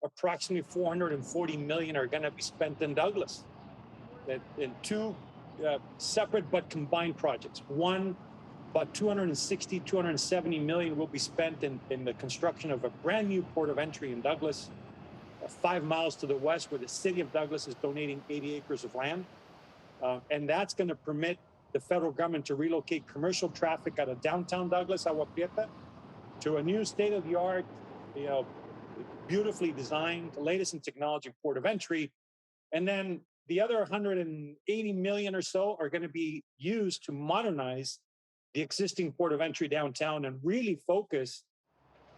approximately 440 million are going to be spent in Douglas in two separate but combined projects. One, about 260, 270 million will be spent in the construction of a brand new port of entry in Douglas, 5 miles to the west, where the city of Douglas is donating 80 acres of land. And that's going to permit the federal government to relocate commercial traffic out of downtown Douglas, Agua Prieta, to a new state-of-the-art, you know, beautifully designed, latest in technology port of entry. And then the other 180 million or so are going to be used to modernize the existing port of entry downtown and really focus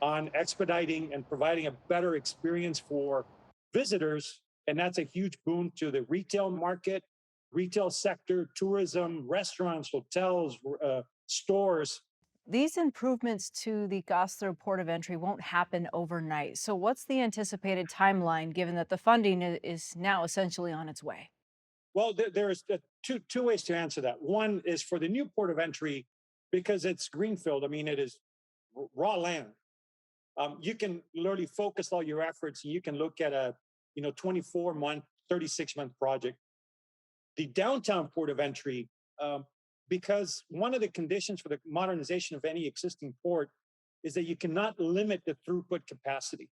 on expediting and providing a better experience for visitors. And that's a huge boon to the retail market, retail sector, tourism, restaurants, hotels, stores. These improvements to the Goslar Port of Entry won't happen overnight. So, what's the anticipated timeline given that the funding is now essentially on its way? Well, there's two ways to answer that. One is for the new port of entry, because it's greenfield. I mean, it is raw land. You can literally focus all your efforts, and you can look at a 24-month, 36-month project. The downtown port of entry, because one of the conditions for the modernization of any existing port is that you cannot limit the throughput capacity.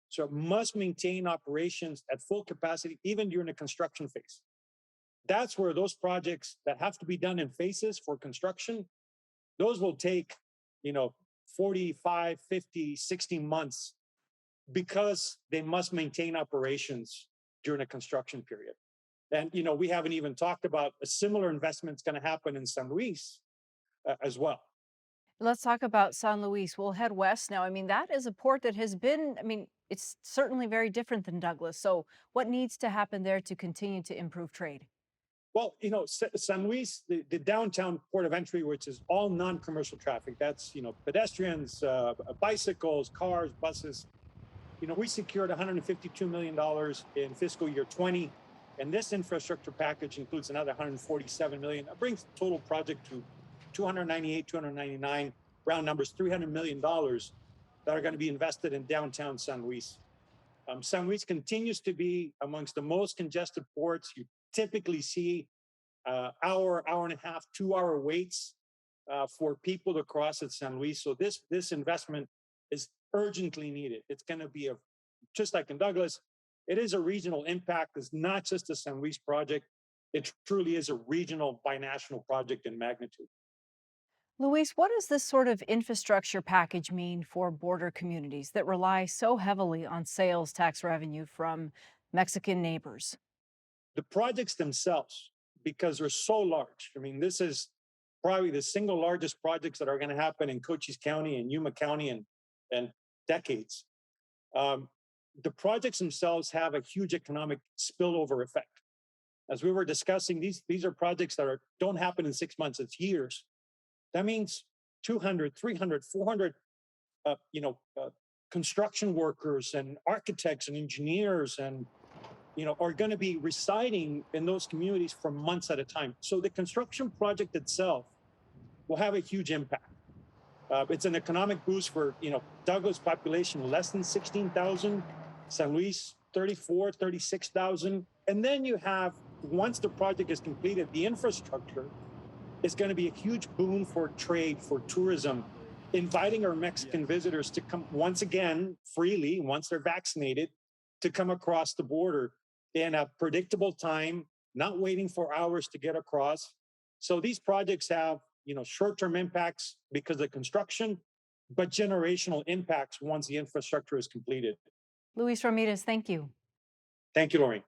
So it must maintain operations at full capacity, even during the construction phase. That's where those projects that have to be done in phases for construction, those will take, 45, 50, 60 months because they must maintain operations during a construction period. And, we haven't even talked about a similar investment that's going to happen in San Luis as well. Let's talk about San Luis. We'll head west now. I mean, that is a port that has been, it's certainly very different than Douglas. So, what needs to happen there to continue to improve trade? Well, San Luis, the downtown port of entry, which is all non-commercial traffic, that's, pedestrians, bicycles, cars, buses. We secured $152 million in fiscal year 20, and this infrastructure package includes another 147 million. That brings the total project to 298, 299, round numbers, $300 million that are going to be invested in downtown San Luis. San Luis continues to be amongst the most congested ports. You typically see hour and a half, 2 hour waits for people to cross at San Luis. So this investment is urgently needed. It's going to be just like in Douglas, it is a regional impact. It's not just a San Luis project. It truly is a regional binational project in magnitude. Luis, what does this sort of infrastructure package mean for border communities that rely so heavily on sales tax revenue from Mexican neighbors? The projects themselves, because they're so large. I mean, this is probably the single largest projects that are going to happen in Cochise County and Yuma County and decades. The projects themselves have a huge economic spillover effect. As we were discussing, these are projects that don't happen in 6 months, it's years. That means 200, 300, 400, construction workers and architects and engineers and are going to be residing in those communities for months at a time. So the construction project itself will have a huge impact. It's an economic boost for, Douglas population less than 16,000, San Luis 34, 36,000. And then you have, once the project is completed, the infrastructure is going to be a huge boon for trade, for tourism, inviting our Mexican visitors to come once again freely, once they're vaccinated, to come across the border in a predictable time, not waiting for hours to get across. So these projects have, short-term impacts because of construction, but generational impacts once the infrastructure is completed. Luis Ramirez, thank you. Thank you, Lori.